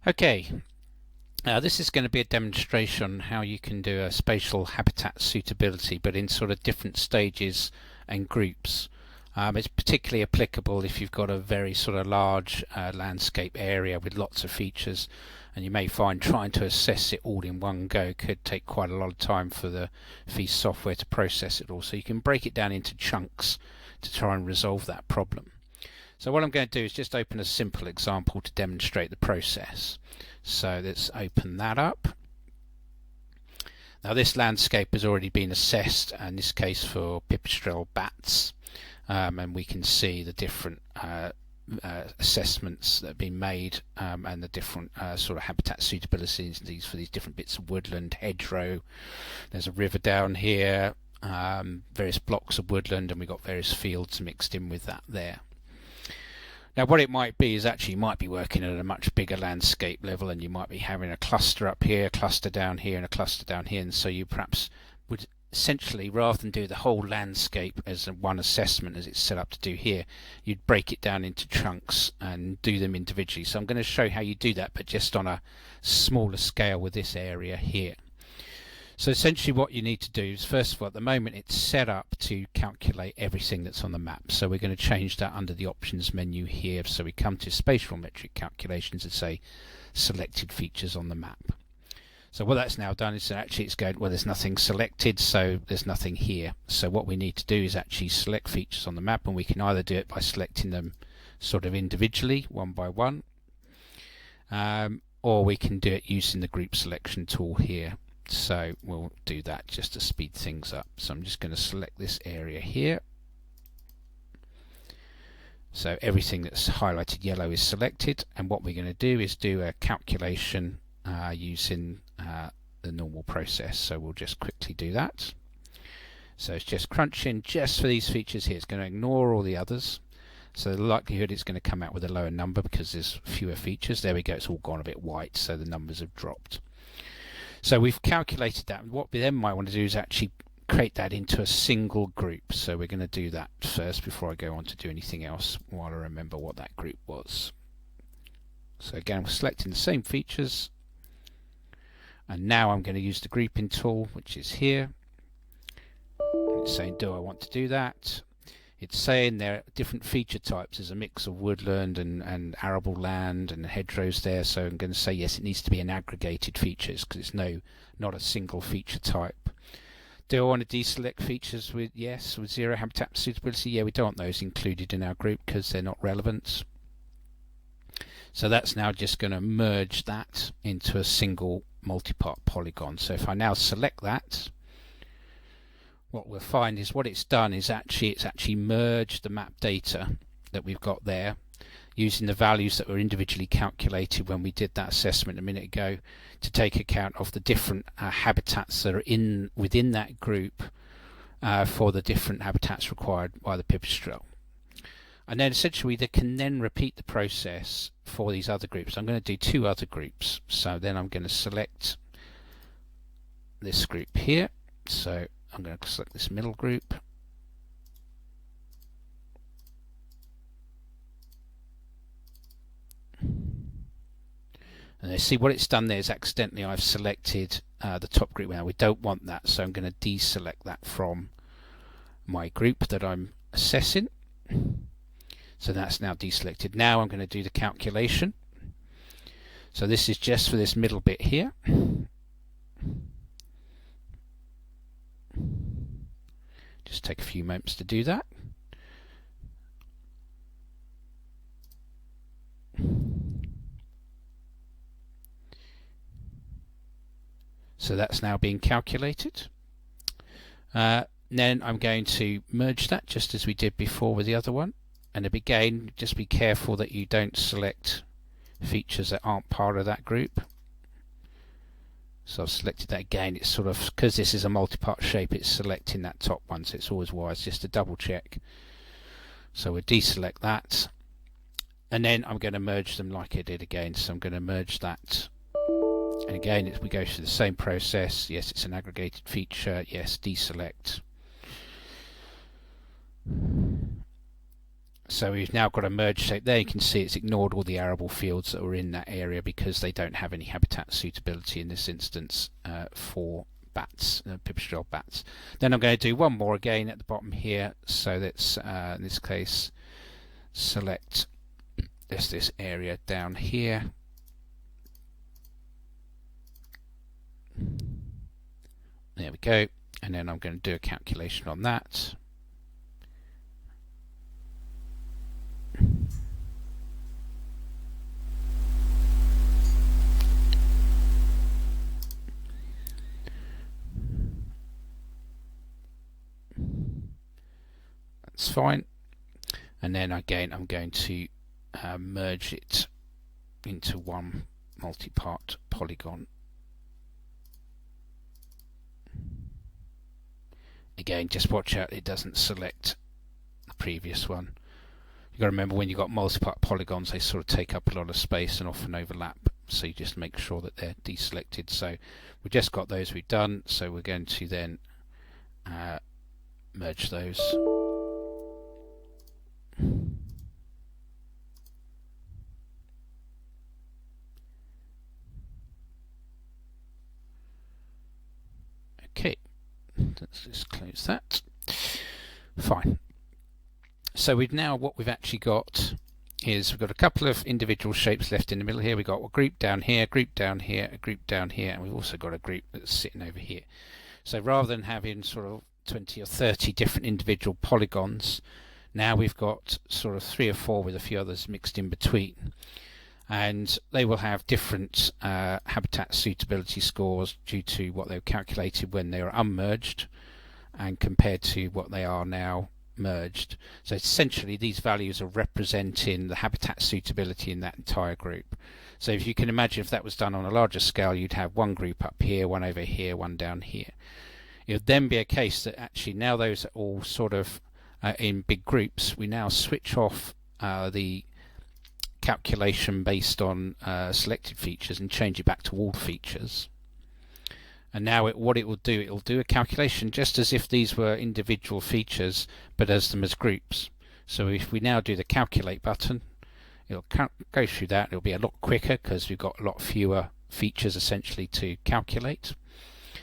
Okay, this is going to be a demonstration on how you can do a spatial habitat suitability, but in sort of different stages and groups. It's particularly applicable if you've got a very sort of large landscape area with lots of features, and you may find trying to assess it all in one go could take quite a lot of time for the FEAST software to process it all. So you can break it down into chunks to try and resolve that problem. So what I'm going to do is just open a simple example to demonstrate the process. So let's open that up. Now this landscape has already been assessed, in this case for pipistrelle bats, and we can see the different assessments that have been made, and the different sort of habitat suitabilities for these different bits of woodland, hedgerow. There's a river down here, various blocks of woodland, and we've got various fields mixed in with that there. Now what it might be is actually you might be working at a much bigger landscape level, and you might be having a cluster up here, a cluster down here, and a cluster down here, and so you perhaps would essentially, rather than do the whole landscape as one assessment as it's set up to do here, you'd break it down into chunks and do them individually. So I'm going to show how you do that, but just on a smaller scale with this area here. So essentially what you need to do is, first of all, at the moment it's set up to calculate everything that's on the map. So we're going to change that under the options menu here. So we come to spatial metric calculations and say selected features on the map. So what that's now done is actually it's going, well, there's nothing selected, so there's nothing here. So what we need to do is actually select features on the map, and we can either do it by selecting them sort of individually, one by one, or we can do it using the group selection tool here. So we'll do that just to speed things up. So I'm just going to select this area here. So everything that's highlighted yellow is selected, and what we're going to do is do a calculation using the normal process. So we'll just quickly do that. So it's just crunching just for these features here. It's going to ignore all the others. So the likelihood it's going to come out with a lower number because there's fewer features. There we go, it's all gone a bit white, so the numbers have dropped. So we've calculated that. What we then might want to do is actually create that into a single group. So we're going to do that first before I go on to do anything else while I remember what that group was. So again, we're selecting the same features. And now I'm going to use the grouping tool, which is here. It's saying, do I want to do that? It's saying there are different feature types. There's a mix of woodland and arable land and hedgerows there. So I'm going to say yes, it needs to be an aggregated features because it's not a single feature type. Do I want to deselect features with yes, with zero habitat suitability? Yeah, we don't want those included in our group because they're not relevant. So that's now just going to merge that into a single multi-part polygon. So if I now select that, what we'll find is what it's done is it's actually merged the map data that we've got there using the values that were individually calculated when we did that assessment a minute ago to take account of the different habitats that are within that group for the different habitats required by the pipistrelle. And then essentially they can then repeat the process for these other groups. I'm going to do two other groups. So then I'm going to select this group here. So I'm going to select this middle group. And you see what it's done there is accidentally I've selected the top group. Now we don't want that, so I'm going to deselect that from my group that I'm assessing. So that's now deselected. Now I'm going to do the calculation. So this is just for this middle bit here. Just take a few moments to do that. So that's now being calculated. Then I'm going to merge that just as we did before with the other one. And again, just be careful that you don't select features that aren't part of that group. So I've selected that again. It's sort of, because this is a multi-part shape, it's selecting that top one, so it's always wise just to double check. So we'll deselect that. And then I'm going to merge them like I did again. So I'm going to merge that. And again, we go through the same process. Yes, it's an aggregated feature. Yes, deselect. So we've now got a merge shape there. You can see it's ignored all the arable fields that were in that area because they don't have any habitat suitability in this instance for bats, pipistrelle bats. Then I'm going to do one more again at the bottom here. So let's, in this case, select this area down here. There we go. And then I'm going to do a calculation on that. That's fine. And then again, I'm going to merge it into one multi-part polygon. Again, just watch out it doesn't select the previous one. You've got to remember when you've got multi-part polygons, they sort of take up a lot of space and often overlap. So you just make sure that they're deselected. So we've just got those we've done. So we're going to then merge those. Okay, let's just close that. Fine. So what we've actually got is we've got a couple of individual shapes left in the middle here. We've got a group down here, a group down here, a group down here, and we've also got a group that's sitting over here. So rather than having sort of 20 or 30 different individual polygons, now we've got sort of 3 or 4 with a few others mixed in between. And they will have different habitat suitability scores due to what they were calculated when they were unmerged and compared to what they are now merged. So essentially these values are representing the habitat suitability in that entire group. So if you can imagine if that was done on a larger scale, you'd have one group up here, one over here, one down here. It would then be a case that actually now those are all sort of in big groups, we now switch off the calculation based on selected features and change it back to all features. And now what it will do, it will do a calculation just as if these were individual features, but as them as groups. So if we now do the calculate button, it'll go through that. It'll be a lot quicker because we've got a lot fewer features essentially to calculate.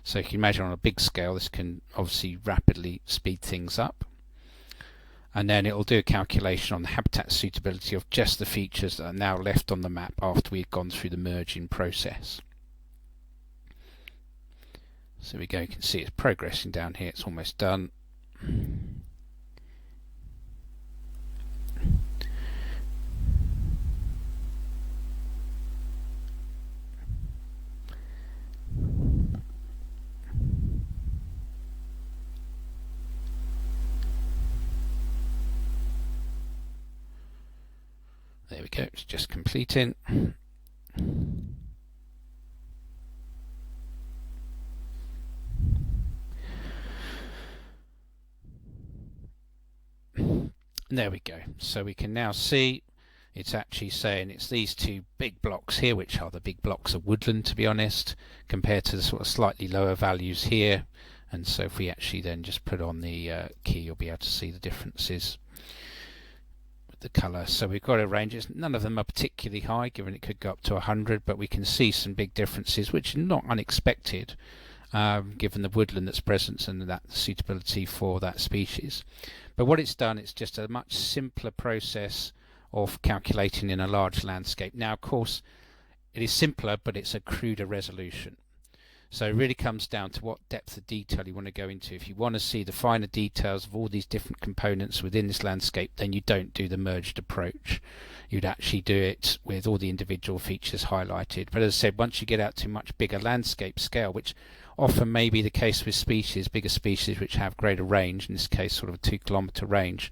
So you can imagine on a big scale, this can obviously rapidly speed things up. And then it will do a calculation on the habitat suitability of just the features that are now left on the map after we've gone through the merging process. So we go, you can see it's progressing down here, it's almost done. There we go, it's just completing. There we go. So we can now see it's actually saying it's these two big blocks here, which are the big blocks of woodland, to be honest, compared to the sort of slightly lower values here. And so if we actually then just put on the key, you'll be able to see the differences with the colour. So we've got a range. None of them are particularly high, given it could go up to 100, but we can see some big differences, which are not unexpected, given the woodland that's present and that suitability for that species. But what it's done, it's just a much simpler process of calculating in a large landscape. Now, of course, it is simpler, but it's a cruder resolution. So it really comes down to what depth of detail you want to go into. If you want to see the finer details of all these different components within this landscape, then you don't do the merged approach. You'd actually do it with all the individual features highlighted. But as I said, once you get out to much bigger landscape scale, which often may be the case with species, bigger species which have greater range, in this case sort of a 2-kilometre range,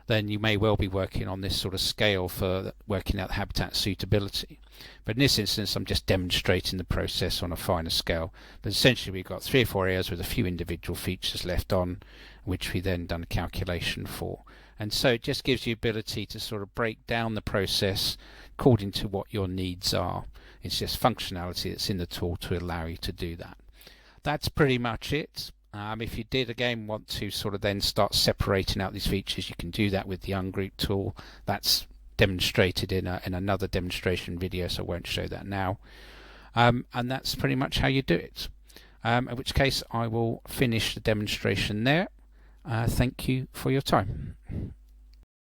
then you may well be working on this sort of scale for working out the habitat suitability. But in this instance, I'm just demonstrating the process on a finer scale. But essentially, we've got 3 or 4 areas with a few individual features left on, which we then done a calculation for. And so it just gives you the ability to sort of break down the process according to what your needs are. It's just functionality that's in the tool to allow you to do that. That's pretty much it. If you did again want to sort of then start separating out these features, you can do that with the ungroup tool. That's demonstrated in another demonstration video, so I won't show that now. And that's pretty much how you do it. In which case I will finish the demonstration there. Thank you for your time.